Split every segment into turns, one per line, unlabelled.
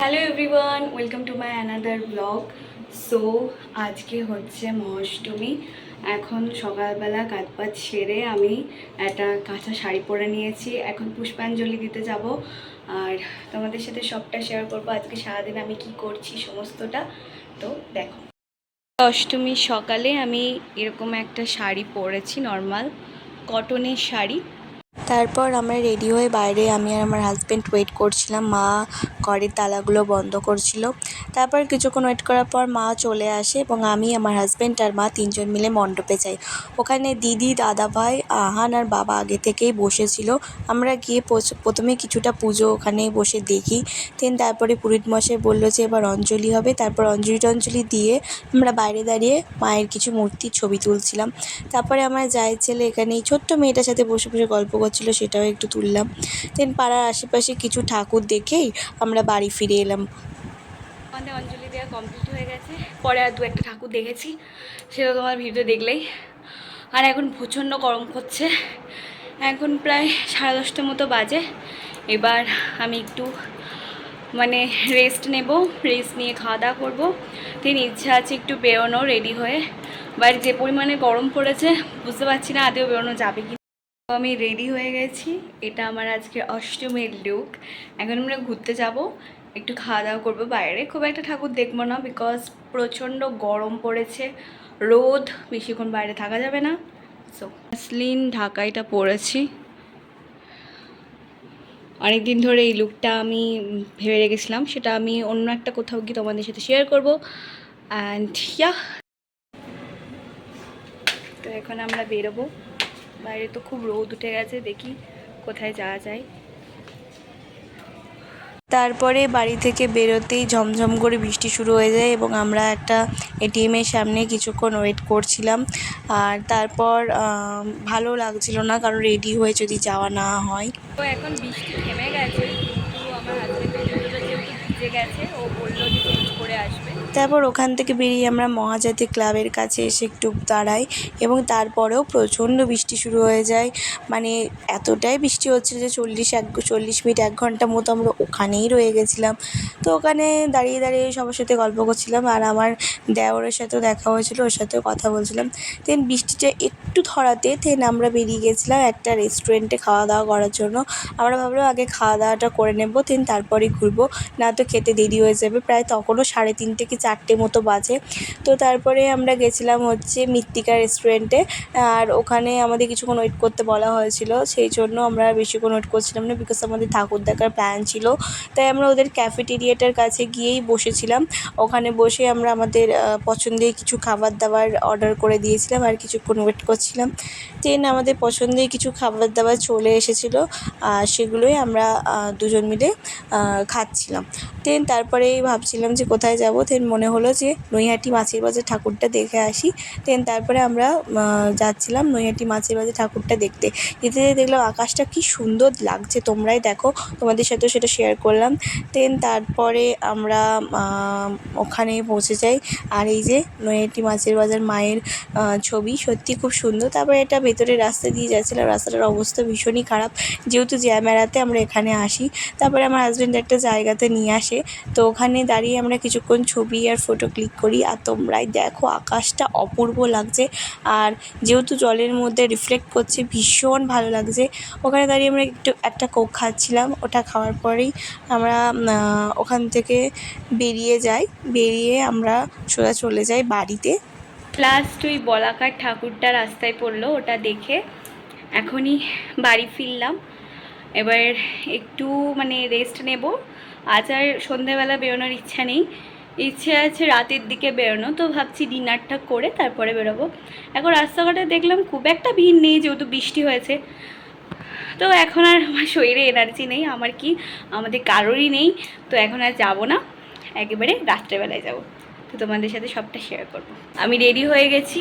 Hello everyone, welcome to my another blog. So আজকে হচ্ছে মহাষ্টমী। এখন সকালবেলা কাজবাজ সেরে আমি একটা কাঁচা শাড়ি পরে নিয়েছি। এখন পুষ্পাঞ্জলি দিতে যাব আর তোমাদের সাথে সবটা শেয়ার করবো আজকে সারাদিন আমি কি করছি সমস্তটা। তো দেখো, অষ্টমীর সকালে আমি এরকম একটা শাড়ি পরেছি, নর্মাল কটনের শাড়ি। তারপর আমরা রেডি হয়ে বাইরে আমি আর আমার হাজব্যান্ড ওয়েট করছিলাম। মা ঘরের তালাগুলো বন্ধ করছিল। তারপর কিছুক্ষণ ওয়েট করার পর মা চলে আসে এবং আমি, আমার হাজব্যান্ড আর মা তিনজন মিলে মণ্ডপে যাই। ওখানে দিদি, দাদাভাই, আহান আর বাবা আগে থেকেই বসেছিল। আমরা গিয়ে প্রথমে কিছুটা পুজো ওখানে বসে দেখি। তারপরে পুরোহিত মশাই বললো যে এবার অঞ্জলি হবে। তারপর অঞ্জলি দিয়ে আমরা বাইরে দাঁড়িয়ে মায়ের কিছু মূর্তির ছবি তুলছিলাম। তারপরে আমার জায়ের ছেলে এখানে এই ছোট্ট মেয়েটার সাথে বসে বসে গল্প করছিল, সেটাও একটু তুললাম। পাড়ার আশেপাশে কিছু ঠাকুর দেখেই আমরা বাড়ি ফিরে এলাম। আমাদের অঞ্জলি দেওয়া কমপ্লিট হয়ে গেছে। পরে আর দু একটা ঠাকুর দেখেছি, সেটা তোমার ভিডিও দেখলেই। আর এখন প্রচণ্ড গরম করছে। এখন প্রায় 10:30 মতো বাজে। এবার আমি একটু রেস্ট নেব। রেস্ট নিয়ে খাওয়া দাওয়া করবো। ইচ্ছা আছে একটু বেরোনো রেডি হয়ে, বাট যে পরিমাণে গরম পড়েছে বুঝতে পারছি না আদেও বেরোনো যাবে কি। আমি রেডি হয়ে গেছি। এটা আমার আজকে অষ্টমীর লুক। এখন আমরা ঘুরতে যাব, একটু খাওয়া দাওয়া করবো বাইরে। খুব একটা ঠাকুর দেখবো না, বিকজ প্রচণ্ড গরম পড়েছে, রোদ, বেশিক্ষণ বাইরে থাকা যাবে না। সো মসলিন ঢাকাইটা পরেছি। অনেকদিন ধরে এই লুকটা আমি ভেবে রেখেছিলাম, সেটা আমি অন্য একটা কোথাও গিয়ে তোমাদের সাথে শেয়ার করবো। অ্যান্ড তো এখন আমরা বেরোবো। বাইরে তো খুব রোদ উঠে গেছে, দেখি কোথায় যাওয়া যায়। তারপরে বাড়ি থেকে বেরোতেই ঝমঝম করে বৃষ্টি শুরু হয়ে যায় এবং আমরা একটা এটিএমের সামনে কিছুক্ষণ ওয়েট করছিলাম। আর তারপর ভালো লাগছিল না, কারণ রেডি হয়ে যদি যাওয়া না হয়। তো এখন বৃষ্টি থেমে গেছে, কিন্তু আমার হাজব্যান্ডের জুতোটা যেহেতু ভিজে গেছে, ও বললো যে চেঞ্জ করে আসবে। তারপর ওখান থেকে বেরিয়ে আমরা মহাজাতি ক্লাবের কাছে এসে একটু দাঁড়াই এবং তারপরেও প্রচণ্ড বৃষ্টি শুরু হয়ে যায়। এতটাই বৃষ্টি হচ্ছিল যে 40 মিনিট 1 ঘন্টা মতো আমরা ওখানেই রয়ে গেছিলাম। তো ওখানে দাঁড়িয়ে দাঁড়িয়ে সবার সাথে গল্প করছিলাম আর আমার দেওরের সাথেও দেখা হয়েছিল, ওর সাথেও কথা বলছিলাম। বৃষ্টিটা একটু ধরাতে আমরা বেরিয়ে গেছিলাম একটা রেস্টুরেন্টে খাওয়া দাওয়া করার জন্য। আমরা ভাবলাম আগে খাওয়া দাওয়াটা করে নেবো, তারপরেই ঘুরবো, না তো খেতে দেরি হয়ে যাবে। প্রায় তখনও 3:30 কি 4টে মতো বাজে। তো তারপরে আমরা গেছিলাম হচ্ছে মৃত্তিকা রেস্টুরেন্টে। আর ওখানে আমাদের কিছুক্ষণ ওয়েট করতে বলা হয়েছিল, সেই জন্য আমরা বেশিক্ষণ ওয়েট করছিলাম না, বিকজ আমাদের ঠাকুর দেখার প্ল্যান ছিল। তাই আমরা ওদের ক্যাফেটেরিয়াটার কাছে গিয়েই বসেছিলাম। ওখানে বসে আমরা আমাদের পছন্দের কিছু খাবার দাবার অর্ডার করে দিয়েছিলাম আর কিছুক্ষণ ওয়েট করছিলাম। আমাদের পছন্দের কিছু খাবার দাবার চলে এসেছিলো, সেগুলোই আমরা দুজন মিলে খাচ্ছিলাম। তারপরেই ভাবছিলাম যে কোথায় যাব। মনে হলো যে নৈহাটি মাছের বাজার ঠাকুরটা দেখে আসি। তারপরে আমরা যাচ্ছিলাম নৈহাটি মাছের বাজার ঠাকুরটা দেখতে। যেতে যেতে দেখলাম আকাশটা কি সুন্দর লাগছে, তোমরাই দেখো, তোমাদের সাথেও সেটা শেয়ার করলাম। তারপরে আমরা ওখানে পৌঁছে যাই। আর এই যে নৈহাটি মাছের বাজার মায়ের ছবি, সত্যি খুব সুন্দর। তারপরে এটা ভেতরের রাস্তা দিয়ে যাচ্ছিলাম, রাস্তাটার অবস্থা ভীষণই খারাপ, যেহেতু জ্যাম এড়াতে আমরা এখানে আসি। তারপরে আমার হাজব্যান্ড একটা জায়গাতে নিয়ে আসে, তো ওখানে দাঁড়িয়ে আমরা কিছুক্ষণ ছবি আর ফটো ক্লিক করি। আর তোমরাই দেখো আকাশটা অপূর্ব লাগছে, আর যেহেতু জলের মধ্যে রিফ্লেক্ট করছে, ভীষণ ভালো লাগছে। ওখানে দাঁড়িয়ে আমরা একটা কোক খাচ্ছিলাম। ওটা খাওয়ার পরেই আমরা ওখান থেকে বেরিয়ে আমরা সোজা চলে যাই বাড়িতে। লাস্ট ওই বলাকার ঠাকুরটা রাস্তায় পড়লো, ওটা দেখে এখনই বাড়ি ফিরলাম। এবার একটু রেস্ট নেব। আজ আর সন্ধ্যেবেলা বেরোনোর ইচ্ছা নেই, ইচ্ছে আছে রাতের দিকে বেরোনো। তো ভাবছি ডিনারটা করে তারপরে বেরোবো। এখন রাস্তাঘাটে দেখলাম খুব একটা ভিড় নেই, যেহেতু বৃষ্টি হয়েছে। তো এখন আর আমার শরীরে এনার্জি নেই, আমাদের কারোরই নেই। তো এখন আর যাবো না, একেবারে রাত্রেবেলায় যাব। তো তোমাদের সাথে সবটা শেয়ার করব। আমি রেডি হয়ে গেছি,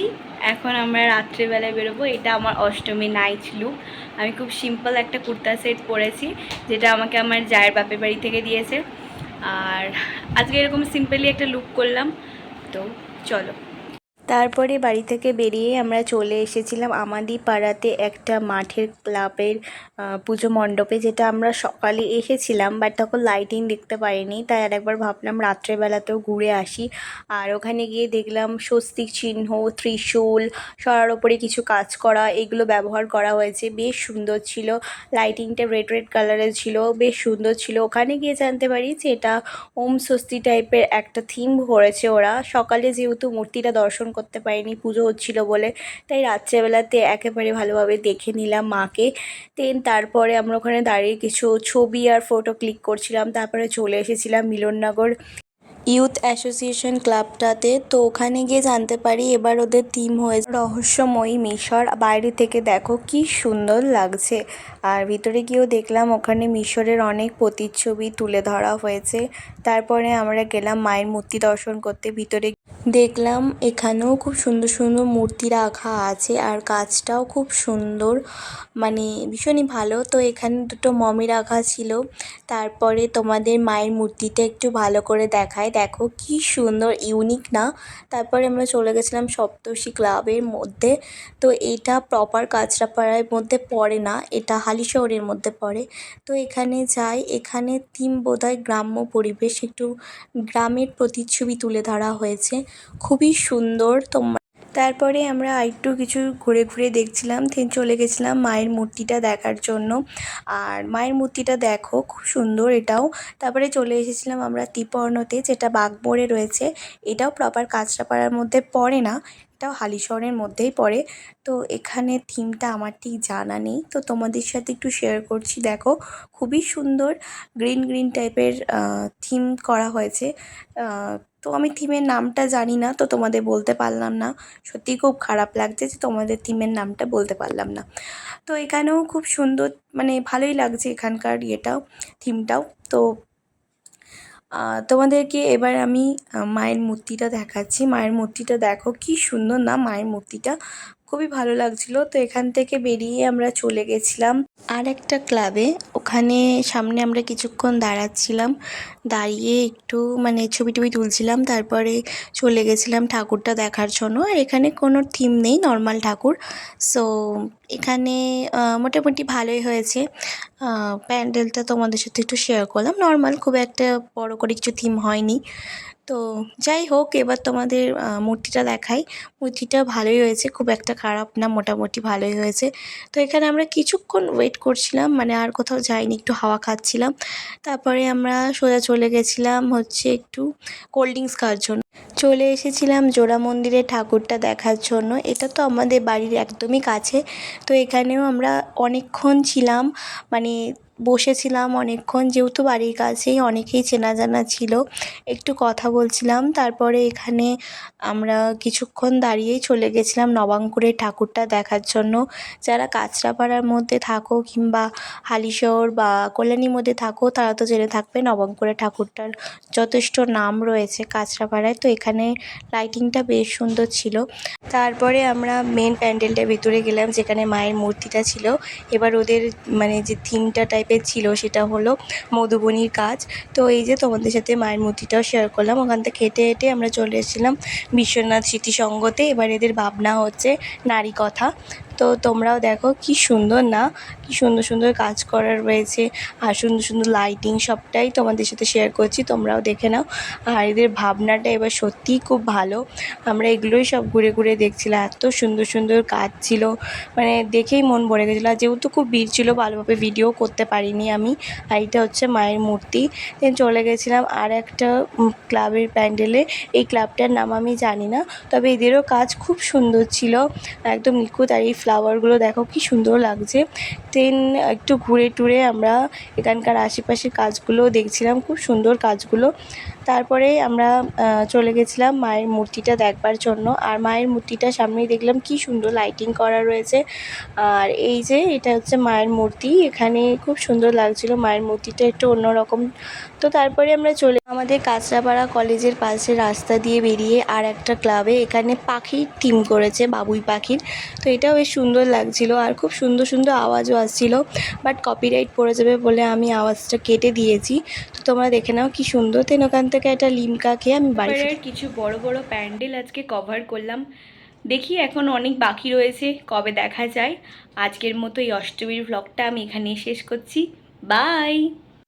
এখন আমরা রাত্রেবেলায় বেরোবো। এটা আমার অষ্টমী নাইট লুক। আমি খুব সিম্পল একটা কুর্তা সেট পরেছি, যেটা আমাকে আমার জায়ের বাপের বাড়ি থেকে দিয়েছে। আর আজকে এরকম সিম্পলি একটা লুক করলাম। তো চলো। তারপরে বাড়ি থেকে বেরিয়ে আমরা চলে এসেছিলাম আমাদি পাড়াতে একটা মাঠের ক্লাবের পুজো মণ্ডপে, যেটা আমরা সকালে এসেছিলাম বাট তখন লাইটিং দেখতে পাইনি, তাই আরেকবার ভাবলাম রাত্রেবেলাতেও ঘুরে আসি। আর ওখানে গিয়ে দেখলাম স্বস্তিক চিহ্ন, ত্রিশূল, সরার ওপরে কিছু কাজ করা, এগুলো ব্যবহার করা হয়েছে, বেশ সুন্দর ছিল। লাইটিংটা রেড রেড কালারের ছিল, বেশ সুন্দর ছিল। ওখানে গিয়ে জানতে পারি যে এটা ওম স্বস্তি টাইপের একটা থিম করেছে ওরা। সকালে যেহেতু মূর্তিটা দর্শন করতে পারিনি, পুজো হচ্ছিল বলে, তাই রাত্রেবেলাতে একেবারে ভালোভাবে দেখে নিলাম মাকে। তারপরে আমরা ওখানে দাঁড়িয়ে কিছু ছবি আর ফটো ক্লিক করছিলাম। তারপরে চলে এসেছিলাম মিলননগর ইউথ অ্যাসোসিয়েশন ক্লাবটাতে। তো ওখানে গিয়ে জানতে পারি এবার ওদের থিম হয়েছে রহস্যময়ী মিশর। বাইরে থেকে দেখো কি সুন্দর লাগছে। আর ভিতরে গিয়েও দেখলাম ওখানে মিশরের অনেক প্রতিচ্ছবি তুলে ধরা হয়েছে। তারপরে আমরা গেলাম মায়ের মূর্তি দর্শন করতে। ভিতরে দেখলাম এখানেও খুব সুন্দর সুন্দর মূর্তি রাখা আছে, আর কাজটাও খুব সুন্দর, মানে ভীষণই ভালো। তো এখানে দুটো মমি রাখা ছিল। তারপরে তোমাদের মায়ের মূর্তিটা একটু ভালো করে দেখায়, দেখো কি সুন্দর, ইউনিক না? তারপরে আমরা চলে গেছিলাম সপ্তর্ষি ক্লাবের মধ্যে। তো এটা প্রপার কাঁচরাপাড়ার মধ্যে পড়ে না, এটা হালিশহরের মধ্যে পড়ে। তো এখানে যাই, এখানে থিম বোধহয় গ্রাম্য পরিবেশ, একটু গ্রামের প্রতিচ্ছবি তুলে ধরা হয়েছে, খুবই সুন্দর। তারপরে আমরা আরেকটু কিছু ঘুরে ঘুরে দেখছিলাম, চলে গেছিলাম মায়ের মূর্তিটা দেখার জন্য। আর মায়ের মূর্তিটা দেখো খুব সুন্দর এটাও। তারপরে চলে এসেছিলাম আমরা ত্রিপর্ণতে, যেটা বাগবাড়ে রয়েছে। এটাও প্রপার কাঁচরাপাড়ার মধ্যে পড়ে না, এটাও হালিশহরের মধ্যেই পড়ে। তো এখানে থিমটা আমার ঠিক জানা নেই, তো তোমাদের সাথে একটু শেয়ার করছি। দেখো খুবই সুন্দর গ্রিন গ্রিন টাইপের থিম করা হয়েছে। তো আমি থিমের নামটা জানি না, তো তোমাদের বলতে পারলাম না। সত্যিই খুব খারাপ লাগছে যে তোমাদের থিমের নামটা বলতে পারলাম না। তো এখানেও খুব সুন্দর, মানে ভালোই লাগছে এখানকার ইয়েটাও, থিমটাও। তো তোমাদেরকে এবার আমি মায়ের মূর্তিটা দেখাচ্ছি। মায়ের মূর্তিটা দেখো কি সুন্দর না? মায়ের মূর্তিটা খুবই ভালো লাগছিল। তো এখান থেকে বেরিয়ে আমরা চলে গেছিলাম আর একটা ক্লাবে। ওখানে সামনে আমরা কিছুক্ষণ দাঁড়াচ্ছিলাম, দাঁড়িয়ে একটু মানে ছবি টবি তুলছিলাম। তারপরে চলে গেছিলাম ঠাকুরটা দেখার জন্য। আর এখানে কোনো থিম নেই, নর্মাল ঠাকুর। সো এখানে মোটামুটি ভালোই হয়েছে। প্যান্ডেলটা তোমাদের সাথে একটু শেয়ার করলাম, নর্মাল, খুব একটা বড় করে কিছু থিম হয়নি। তো যাই হোক, এবার তোমাদের মূর্তিটা দেখাই। মূর্তিটা ভালোই হয়েছে, খুব একটা খারাপ না, মোটামুটি ভালোই হয়েছে। তো এখানে আমরা কিছুক্ষণ ওয়েট করছিলাম, মানে আর কোথাও যাইনি, একটু হাওয়া খাচ্ছিলাম। তারপরে আমরা সোজা চলে গেছিলাম হচ্ছে একটু কোল্ড ড্রিঙ্কস খাওয়ার জন্য। চলে এসেছিলাম জোড়া মন্দিরের ঠাকুরটা দেখার জন্য। এটা তো আমাদের বাড়ির একদমই কাছে। তো এখানেও আমরা অনেকক্ষণ ছিলাম, মানে বসেছিলাম অনেকক্ষণ, যেহেতু বাড়ির কাছেই অনেকেই চেনা জানা ছিল, একটু কথা বলছিলাম। তারপরে এখানে আমরা কিছুক্ষণ দাঁড়িয়েই চলে গেছিলাম নবাঙ্কুরের ঠাকুরটা দেখার জন্য। যারা কাঁচরাপাড়ার মধ্যে থাকো কিংবা হালিশহর বা কল্যাণীর মধ্যে থাকো, তারা তো জেনে থাকবে নবাঙ্কুরের ঠাকুরটার যথেষ্ট নাম রয়েছে কাঁচরাপাড়ায়। তো এখানে লাইটিংটা বেশ সুন্দর ছিল। তারপরে আমরা মেন প্যান্ডেলটার ভেতরে গেলাম, যেখানে মায়ের মূর্তিটা ছিল। এবার ওদের মানে যে থিমটা টাইপের ছিল সেটা হলো মধুবনীর কাজ। তো এই যে তোমাদের সাথে মায়ের মূর্তিটাও শেয়ার করলাম। ওখান থেকে হেঁটে হেঁটে আমরা চলে এসেছিলাম বিশ্বনাথ স্মৃতিসঙ্গতে। এবার এদের ভাবনা হচ্ছে নারী কথা। তো তোমরাও দেখো কি সুন্দর না? কি সুন্দর সুন্দর কাজ করা রয়েছে, আর সুন্দর সুন্দর লাইটিং, সবটাই তোমাদের সাথে শেয়ার করছি, তোমরাও দেখে নাও। আর এদের ভাবনাটা এবার সত্যিই খুব ভালো। আমরা এগুলোই সব ঘুরে ঘুরে দেখছিলাম, এত সুন্দর সুন্দর কাজ ছিল, মানে দেখেই মন ভরে গেছিলো। আর যেহেতু খুব ভিড় ছিল, ভালোভাবে ভিডিও করতে পারিনি আমি। আর এটা হচ্ছে মায়ের মূর্তি। দেন চলে গেছিলাম আর একটা ক্লাবের প্যান্ডেলে। এই ক্লাবটার নাম আমি জানি না, তবে এদেরও কাজ খুব সুন্দর ছিল, একদম নিখুঁত। আর এই ফ্লাওয়ারগুলো দেখো কি সুন্দর লাগছে। দেন একটু ঘুরে টুরে আমরা এখানকার আশেপাশের কাজগুলোও দেখছিলাম, খুব সুন্দর কাজগুলো। তারপরে আমরা চলে গেছিলাম মায়ের মূর্তিটা দেখবার জন্য। আর মায়ের মূর্তিটার সামনেই দেখলাম কি সুন্দর লাইটিং করা রয়েছে। আর এই যে এটা হচ্ছে মায়ের মূর্তি, এখানে খুব সুন্দর লাগছিল, মায়ের মূর্তিটা একটু অন্যরকম। তো তারপরে আমরা আমাদের কাঁচরাপাড়া কলেজের পাশে রাস্তা দিয়ে বেরিয়ে আর একটা ক্লাবে এখানে পাখির থিম করেছে, বাবুই পাখির। তো এটাও বেশ সুন্দর লাগছিল আর খুব সুন্দর সুন্দর আওয়াজও আসছিল, বাট কপিরাইট পড়ে যাবে বলে আমি আওয়াজটা কেটে দিয়েছি। তো তোমরা দেখে নাও কি সুন্দর। দেন ওখান থেকে একটা লিমকা খেয়ে আমি বাড়ি কিছু বড় বড় প্যান্ডেল আজকে কভার করলাম। দেখি এখন অনেক বাকি রয়েছে, কবে দেখা যায়। আজকের মতো এই অষ্টমীর ভ্লগটা আমি এখানেই শেষ করছি। বাই।